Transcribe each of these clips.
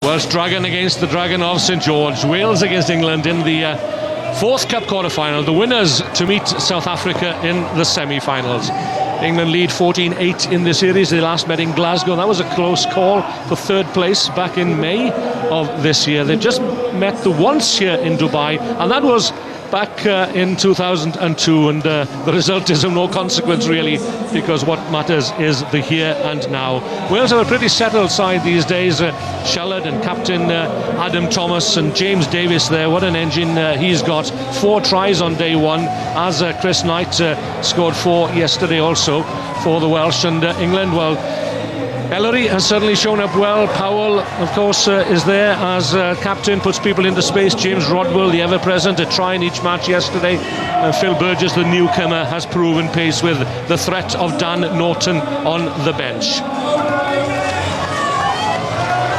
Welsh Dragon against the Dragon of St George. Wales against England in the fourth cup quarter-final. The winners to meet South Africa in the semi-finals. England lead 14-8 in the series. They last met in Glasgow. That was a close call for third place back in May of this year. They just met the once here in Dubai, and that was back in 2002, and the result is of no consequence really, because what matters is the here and now. Wales have a pretty settled side these days. Shellard and captain Adam Thomas and James Davis there. What an engine he's got. 4 tries on day one, as Chris Knight scored 4 yesterday also for the Welsh. And England, well, Ellery has certainly shown up well. Powell, of course, is there as captain, puts people into space. James Rodwell, the ever-present, a try in each match yesterday. Phil Burgess, the newcomer, has proven pace with the threat of Dan Norton on the bench.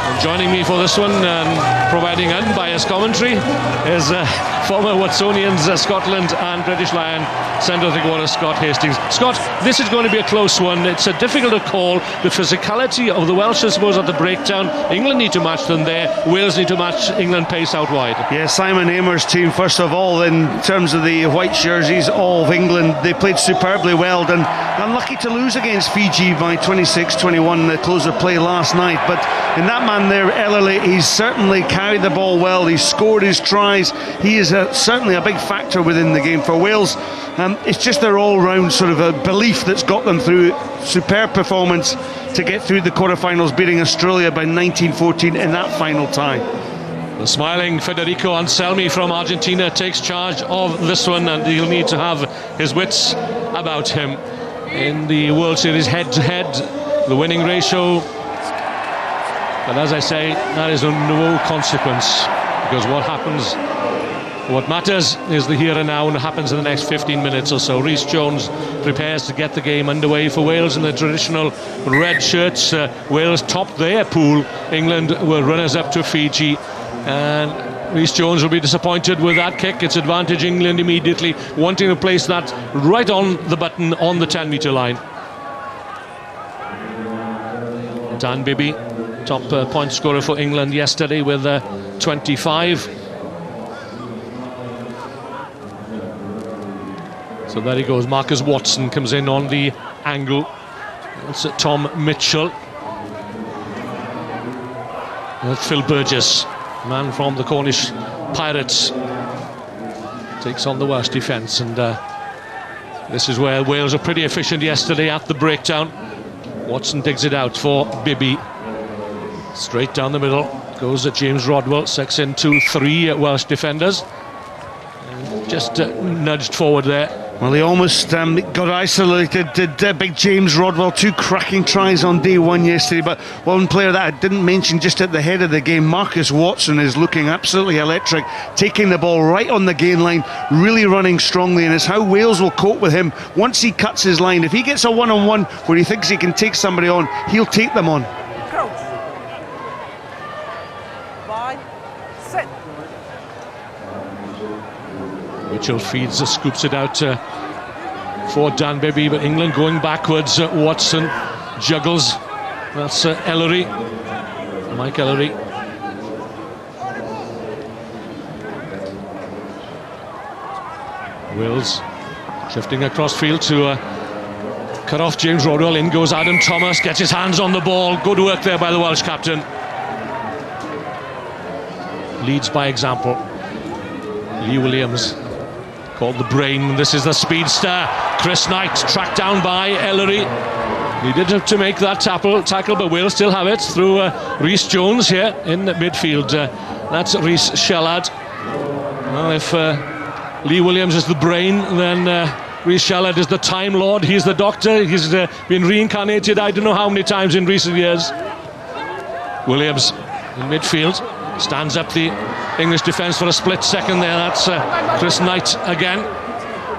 And joining me for this one, providing unbiased commentary, is former Watsonians, Scotland and British Lion, centre three-quarter Scott Hastings. Scott, this is going to be a close one. It's a difficult call. The physicality of the Welsh, I suppose, at the breakdown. England need to match them there. Wales need to match England pace out wide. Yeah, Simon Amer's team, first of all, in terms of the white jerseys, all of England, they played superbly well, and unlucky to lose against Fiji by 26-21 in the close of play last night. But in that man there, Ellery, he's certainly carried the ball well. He's scored his tries. He is certainly a big factor within the game for Wales. It's just their all-round sort of a belief that's got them through. Superb performance to get through the quarterfinals, beating Australia by 19-14 in that final tie. The smiling Federico Anselmi from Argentina takes charge of this one, and he'll need to have his wits about him in the World Series head-to-head. The winning ratio, but as I say, that is of no consequence, because what matters is the here and now, and it happens in the next 15 minutes or so. Rhys Jones prepares to get the game underway for Wales in the traditional red shirts. Wales topped their pool. England were runners-up to Fiji, and Rhys Jones will be disappointed with that kick. It's advantage England immediately, wanting to place that right on the button on the 10-metre line. Dan Bibby, top point scorer for England yesterday with 25. So there he goes. Marcus Watson comes in on the angle. That's Tom Mitchell. That's Phil Burgess, man from the Cornish Pirates, takes on the Welsh defence. And this is where Wales are pretty efficient yesterday at the breakdown. Watson digs it out for Bibby. Straight down the middle goes James Rodwell. Sucks in 2-3 Welsh defenders. And just nudged forward there. Well, he almost got isolated, did big James Rodwell. 2 cracking tries on day one yesterday, but one player that I didn't mention just at the head of the game, Marcus Watson, is looking absolutely electric, taking the ball right on the gain line, really running strongly, and it's how Wales will cope with him once he cuts his line. If he gets a one-on-one where he thinks he can take somebody on, he'll take them on. Mitchell feeds, scoops it out for Dan Bibby, but England going backwards. Watson juggles. That's Ellery, Mike Ellery. Wales shifting across field to cut off James Rodwell. In goes Adam Thomas, gets his hands on the ball. Good work there by the Welsh captain. Leads by example. Lee Williams, called the brain. This is the speedster. Chris Knight tracked down by Ellery. He did have to make that tackle, but Wales still have it through Rhys Jones here in midfield. That's Rhys Shellard. Well, if Lee Williams is the brain, then Rhys Shellard is the Time Lord. He's the doctor. He's been reincarnated I don't know how many times in recent years. Williams in midfield. Stands up the English defence for a split second there. That's Chris Knight again.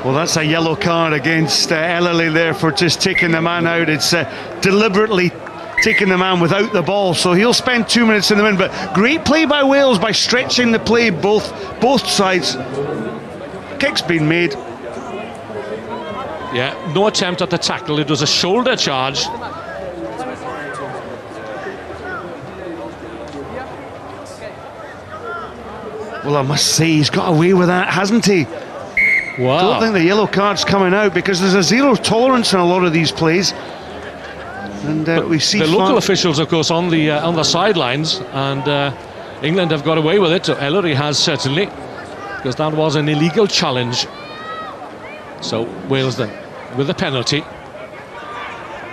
Well, that's a yellow card against Ellery there for just taking the man out. It's deliberately taking the man without the ball, so he'll spend 2 minutes in the min. But great play by Wales by stretching the play both sides. Kick's been made. Yeah, no attempt at the tackle. It was a shoulder charge. Well, I must say, he's got away with that, hasn't he? Wow. Don't think the yellow card's coming out, because there's a zero tolerance in a lot of these plays. And we see the local officials, of course, on the sidelines, and England have got away with it. Ellery has certainly, because that was an illegal challenge. So Wales then with the penalty.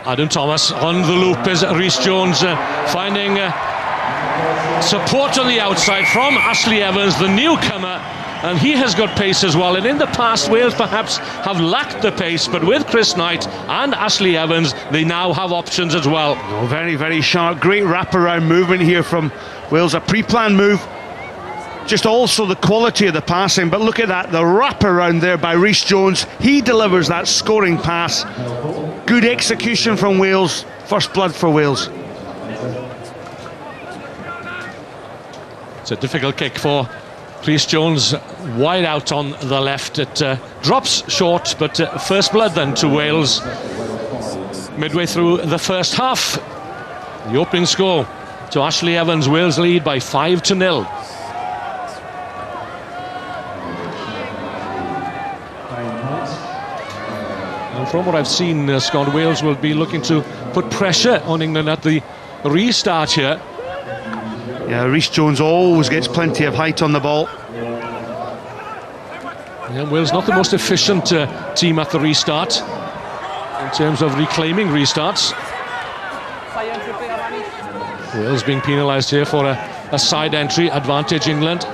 Adam Thomas on the loop is Rhys Jones finding support on the outside from Ashley Evans, the newcomer, and he has got pace as well. And in the past, Wales perhaps have lacked the pace, but with Chris Knight and Ashley Evans, they now have options as well. Oh, very, very sharp, great wraparound movement here from Wales, a pre-planned move. Just also the quality of the passing, but look at that, the wraparound there by Rhys Jones. He delivers that scoring pass. Good execution from Wales, first blood for Wales. It's a difficult kick for Rhys Jones, wide out on the left. It drops short, but first blood then to Wales. Midway through the first half, the opening score to Ashley Evans. Wales lead by 5-0. And from what I've seen, Scott, Wales will be looking to put pressure on England at the restart here. Yeah, Rhys Jones always gets plenty of height on the ball. Yeah, Wales not the most efficient team at the restart in terms of reclaiming restarts. Wales being penalised here for a side entry, advantage England.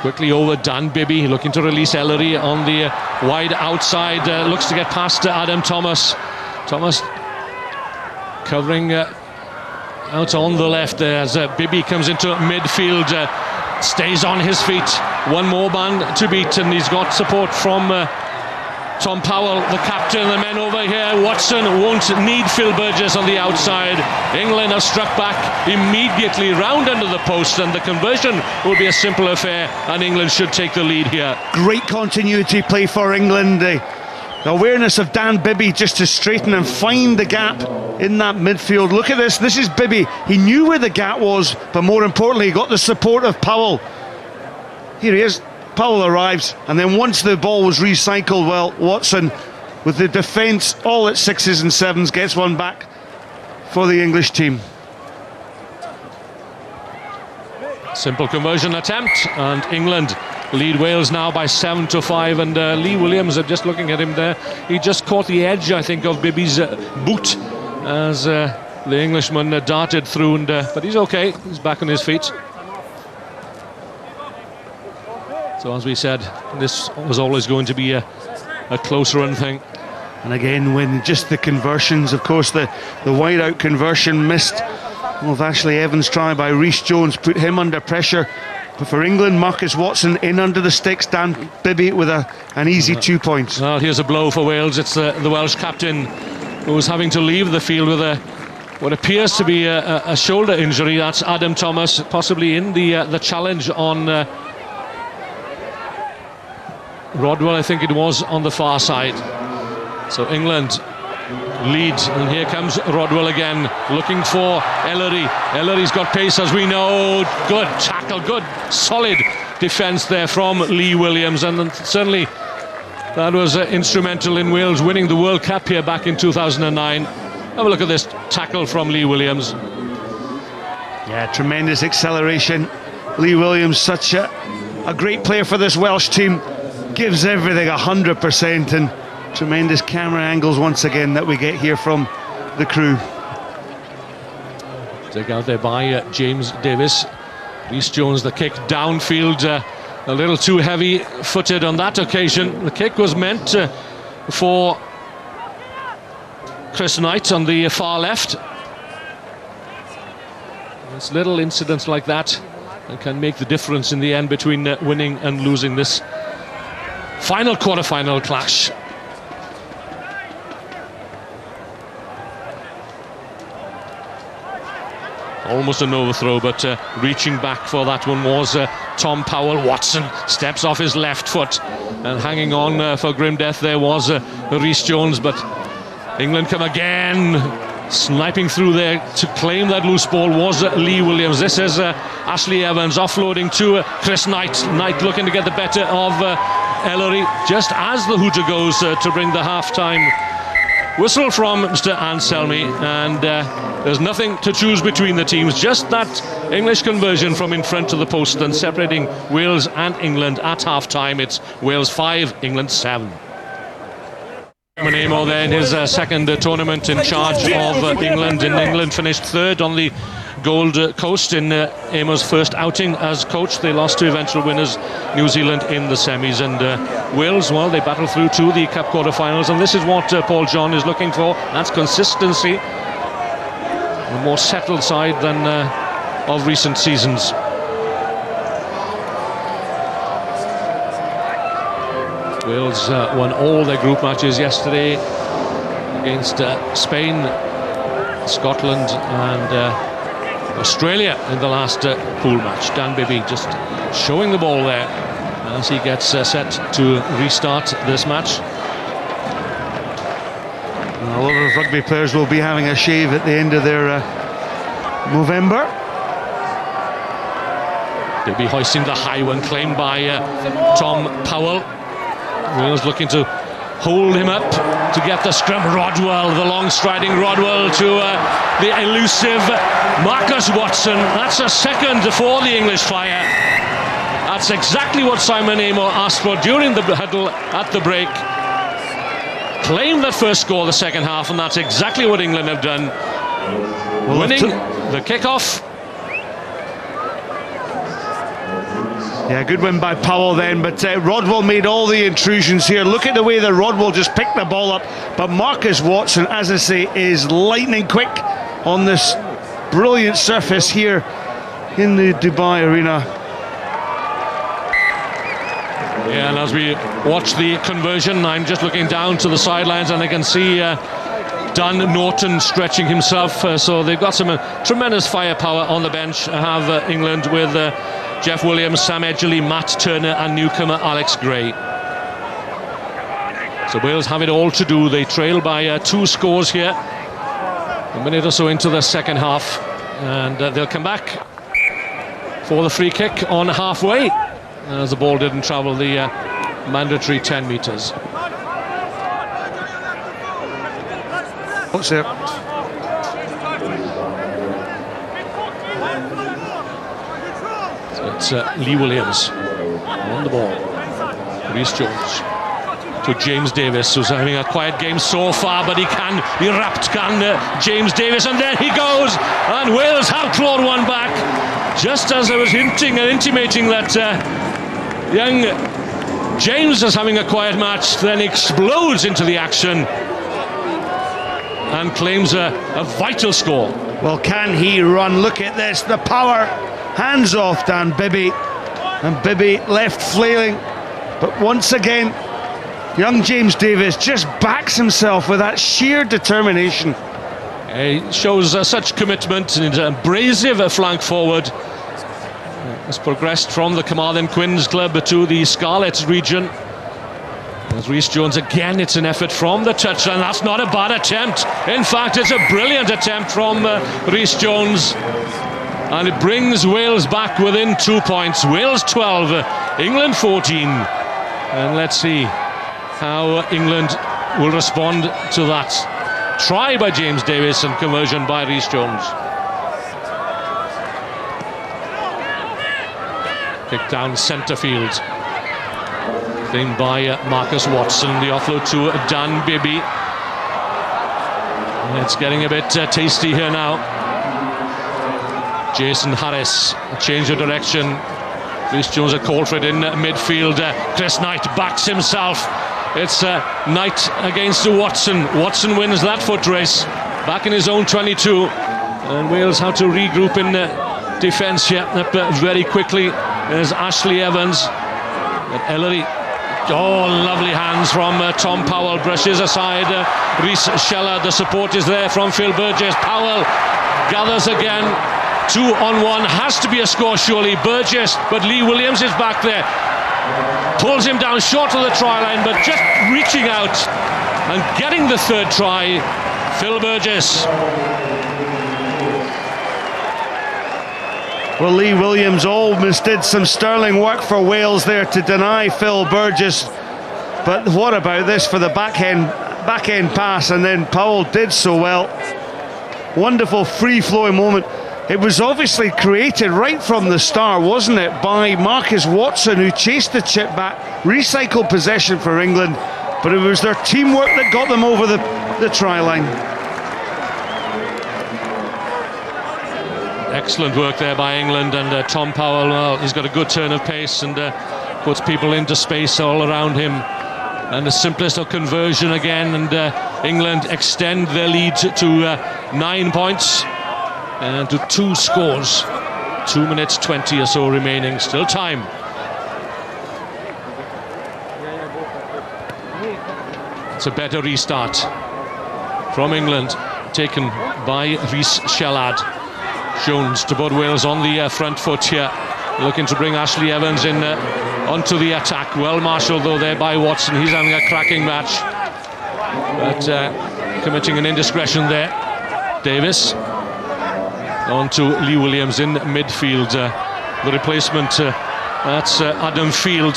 Quickly over Dan Bibby, looking to release Ellery on the wide outside, looks to get past Adam Thomas. Thomas covering out on the left there as Bibby comes into midfield, stays on his feet. One more man to beat, and he's got support from Tom Powell, the captain. The men over here, Watson won't need Phil Burgess on the outside. England have struck back immediately round under the post, and the conversion will be a simple affair, and England should take the lead here. Great continuity play for England. The awareness of Dan Bibby just to straighten and find the gap in that midfield. Look at this, this is Bibby. He knew where the gap was, but more importantly, he got the support of Powell. Here he is. Powell arrives, and then once the ball was recycled, well, Watson, with the defence all at 6s and 7s, gets one back for the English team. Simple conversion attempt, and England lead Wales now by 7-5. And Lee Williams, I'm just looking at him there, he just caught the edge, I think, of Bibby's boot as the Englishman darted through, and but he's okay, he's back on his feet. So as we said, this was always going to be a close run thing. And again, when just the conversions, of course, the wide out conversion missed. Well, Ashley Evans' try by Rhys Jones put him under pressure. But for England, Marcus Watson in under the sticks, Dan Bibby with an easy 2 points. Well, here's a blow for Wales. It's the Welsh captain who's having to leave the field with what appears to be a shoulder injury. That's Adam Thomas, possibly in the challenge on Rodwell, I think it was, on the far side. So England lead, and here comes Rodwell again, looking for Ellery. Ellery's got pace, as we know. Good tackle, good solid defence there from Lee Williams, and certainly that was instrumental in Wales winning the World Cup here back in 2009. Have a look at this tackle from Lee Williams. Yeah, tremendous acceleration. Lee Williams, such a great player for this Welsh team. Gives everything 100%, and tremendous camera angles once again that we get here from the crew. Take out there by James Davis. Rhys Jones, the kick downfield, a little too heavy-footed on that occasion. The kick was meant for Chris Knight on the far left. It's little incidents like that that can make the difference in the end between winning and losing this final quarter-final clash. Almost an overthrow, but reaching back for that one was Tom Powell. Watson steps off his left foot, and hanging on for grim death there was Rhys Jones, but England come again Sniping through there to claim that loose ball was Lee Williams. This is Ashley Evans offloading to Chris Knight. Knight looking to get the better of Ellery just as the hooter goes to bring the half-time whistle from Mr. Anselmi, and there's nothing to choose between the teams, just that English conversion from in front of the post and separating Wales and England at half-time. It's Wales 5, England 7. Amo there in his second tournament in charge of England. England finished third on the Gold Coast in Amo's first outing as coach. They lost to eventual winners New Zealand in the semis, and Wales, well, they battled through to the Cup quarter-finals, and this is what Paul John is looking for. That's consistency, a more settled side than of recent seasons. Wales won all their group matches yesterday against Spain, Scotland and Australia in the last pool match. Dan Bibby just showing the ball there as he gets set to restart this match. A lot of rugby players will be having a shave at the end of their November. Bibby hoisting the high one, claimed by Tom Powell. Wales looking to hold him up to get the scrum. Rodwell, the long striding Rodwell to the elusive Marcus Watson. That's a second for the English fire. That's exactly what Simon Amo asked for during the huddle at the break. Claimed that first score the second half, and that's exactly what England have done. Well, winning the kick-off. Yeah, good win by Powell then, but Rodwell made all the intrusions here. Look at the way that Rodwell just picked the ball up, but Marcus Watson, as I say, is lightning quick on this brilliant surface here in the Dubai arena. Yeah, and as we watch the conversion, I'm just looking down to the sidelines and I can see Dan Norton stretching himself, so they've got some tremendous firepower on the bench. I have England with Jeff Williams, Sam Edgerly, Matt Turner and newcomer Alex Gray. So Wales have it all to do. They trail by 2 scores here, a minute or so into the second half, and they'll come back for the free kick on halfway as the ball didn't travel the mandatory 10 metres. What's it? It's Lee Williams on the ball. Rhys Jones to James Davis, who's having a quiet game so far, but he erupts, James Davis, and there he goes, and Wales have clawed one back. Just as I was hinting and intimating that young James is having a quiet match, then explodes into the action and claims a vital score. Well, can he run? Look at this, the power. Hands off Dan Bibby, and Bibby left flailing, but once again young James Davis just backs himself with that sheer determination. He shows such commitment and an abrasive flank forward. Has progressed from the Carmarthen Quins club to the Scarlet region. As Rhys Jones again, it's an effort from the touchline. That's not a bad attempt. In fact, it's a brilliant attempt from Rhys Jones. And it brings Wales back within 2 points. Wales 12, England 14. And let's see how England will respond to that. Try by James Davis and conversion by Rhys Jones. Kick down centre field. Claimed by Marcus Watson. The offload to Dan Bibby. And it's getting a bit tasty here now. Jason Harris, a change of direction. Rhys Jones a call for it in midfield. Chris Knight backs himself. It's Knight against Watson. Watson wins that foot race back in his own 22. And Wales have to regroup in defence here very quickly. There's Ashley Evans. Ellery. Oh, lovely hands from Tom Powell. Brushes aside Rhys Scheller. The support is there from Phil Burgess. Powell gathers again. 2-on-1 has to be a score surely. Burgess, but Lee Williams is back there. Pulls him down short of the try line, but just reaching out and getting the third try Phil Burgess. Well, Lee Williams almost did some sterling work for Wales there to deny Phil Burgess. But what about this for the backhand pass, and then Powell did so well. Wonderful free-flowing moment. It was obviously created right from the start, wasn't it, by Marcus Watson, who chased the chip back, recycled possession for England, but it was their teamwork that got them over the try line. Excellent work there by England, and Tom Powell, well, he's got a good turn of pace and puts people into space all around him. And the simplest of conversion again, and England extend their lead to 9 points and to 2 scores. 2 minutes 20 or so remaining, still time. It's a better restart from England, taken by Rhys Shellad. Jones to put Wales on the front foot here, looking to bring Ashley Evans in onto the attack. Well marshalled though there by Watson. He's having a cracking match, but committing an indiscretion there. Davis on to Lee Williams in midfield. The replacement, that's Adam Field,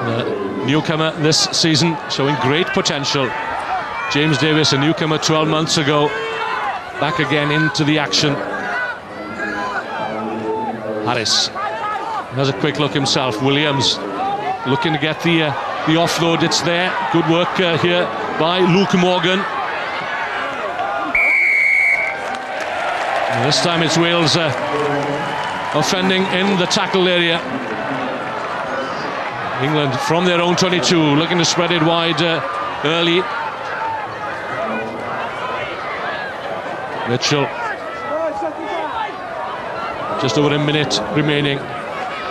the newcomer this season, showing great potential. James Davis, a newcomer 12 months ago, back again into the action. Harris has a quick look himself. Williams looking to get the offload. It's there. Good work here by Luke Morgan. And this time it's Wales offending in the tackle area. England from their own 22, looking to spread it wide early. Mitchell, just over a minute remaining.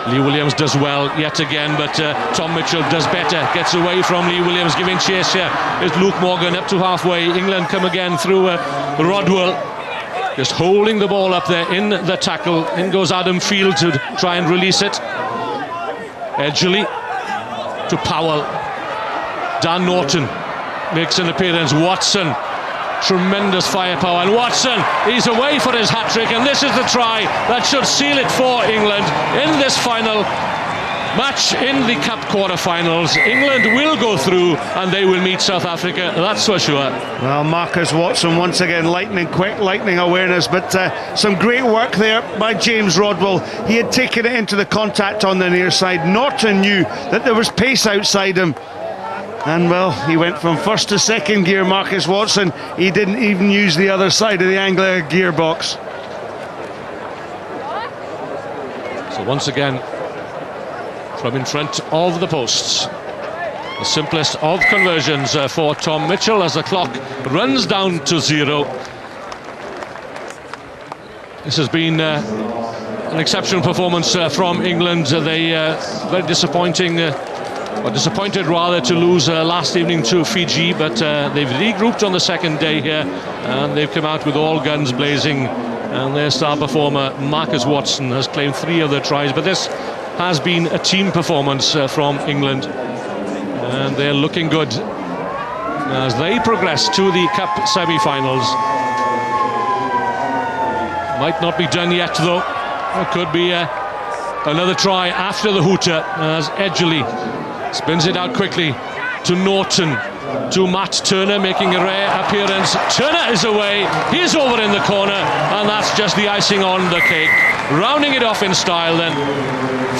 Lee Williams does well yet again, but Tom Mitchell does better, gets away from Lee Williams, giving chase here is Luke Morgan up to halfway. England come again through Rodwell, just holding the ball up there in the tackle. In goes Adam Field to try and release it. Edgley to Powell. Dan Norton makes an appearance. Watson, tremendous firepower, and Watson, he's away for his hat-trick, and this is the try that should seal it for England in this final match in the Cup quarter-finals. England will go through and they will meet South Africa, that's for sure. Well, Marcus Watson once again lightning quick, lightning awareness, but some great work there by James Rodwell. He had taken it into the contact on the near side. Norton knew that there was pace outside him, and well, he went from first to second gear, Marcus Watson. He didn't even use the other side of the Anglia gearbox. So once again, from in front of the posts, the simplest of conversions for Tom Mitchell as the clock runs down to 0. This has been an exceptional performance from England. They very disappointing, or disappointed rather, to lose last evening to Fiji, but they've regrouped on the second day here and they've come out with all guns blazing, and their star performer Marcus Watson has claimed 3 of their tries. But this has been a team performance from England, and they're looking good as they progress to the Cup semi-finals. Might not be done yet though. It could be another try after the hooter as Edgley spins it out quickly to Norton, to Matt Turner making a rare appearance. Turner is away, he's over in the corner, and that's just the icing on the cake. Rounding it off in style then.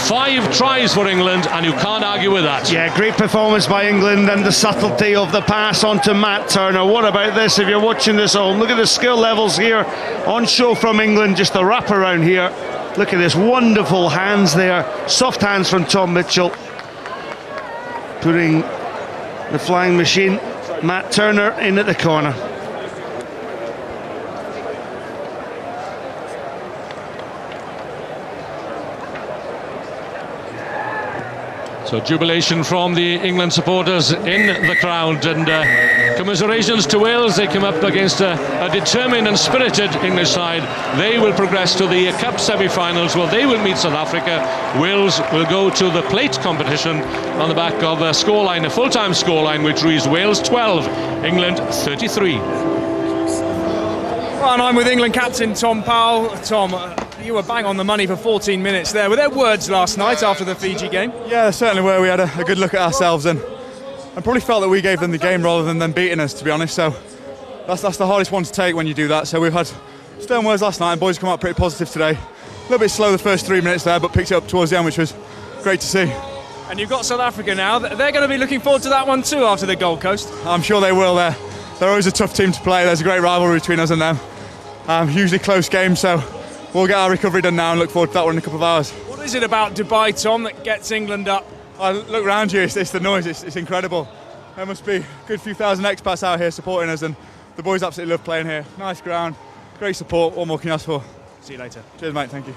5 tries for England, and you can't argue with that. Yeah, great performance by England, and the subtlety of the pass onto Matt Turner. What about this if you're watching this at home? Look at the skill levels here on show from England, just the wrap around here. Look at this, wonderful hands there, soft hands from Tom Mitchell, putting the flying machine, Matt Turner, in at the corner. So jubilation from the England supporters in the crowd, and commiserations to Wales. They come up against a determined and spirited English side. They will progress to the Cup semi-finals where they will meet South Africa. Wales will go to the plate competition on the back of a scoreline, a full-time scoreline, which reads Wales 12, England 33. Well, and I'm with England captain Tom Powell. Tom, you were bang on the money for 14 minutes there. Were there words last night after the Fiji game? Yeah, there certainly were. We had a good look at ourselves and probably felt that we gave them the game rather than them beating us, to be honest. So that's the hardest one to take when you do that. So we've had stern words last night, and boys come out pretty positive today. A little bit slow the first 3 minutes there, but picked it up towards the end, which was great to see. And you've got South Africa now. They're going to be looking forward to that one too after the Gold Coast. I'm sure they will. They're always a tough team to play. There's a great rivalry between us and them. Hugely close game, so we'll get our recovery done now and look forward to that one in a couple of hours. What is it about Dubai, Tom, that gets England up? Look around you, it's the noise, it's incredible. There must be a good few thousand expats out here supporting us, and the boys absolutely love playing here. Nice ground, great support, what more can you ask for? See you later. Cheers mate, thank you.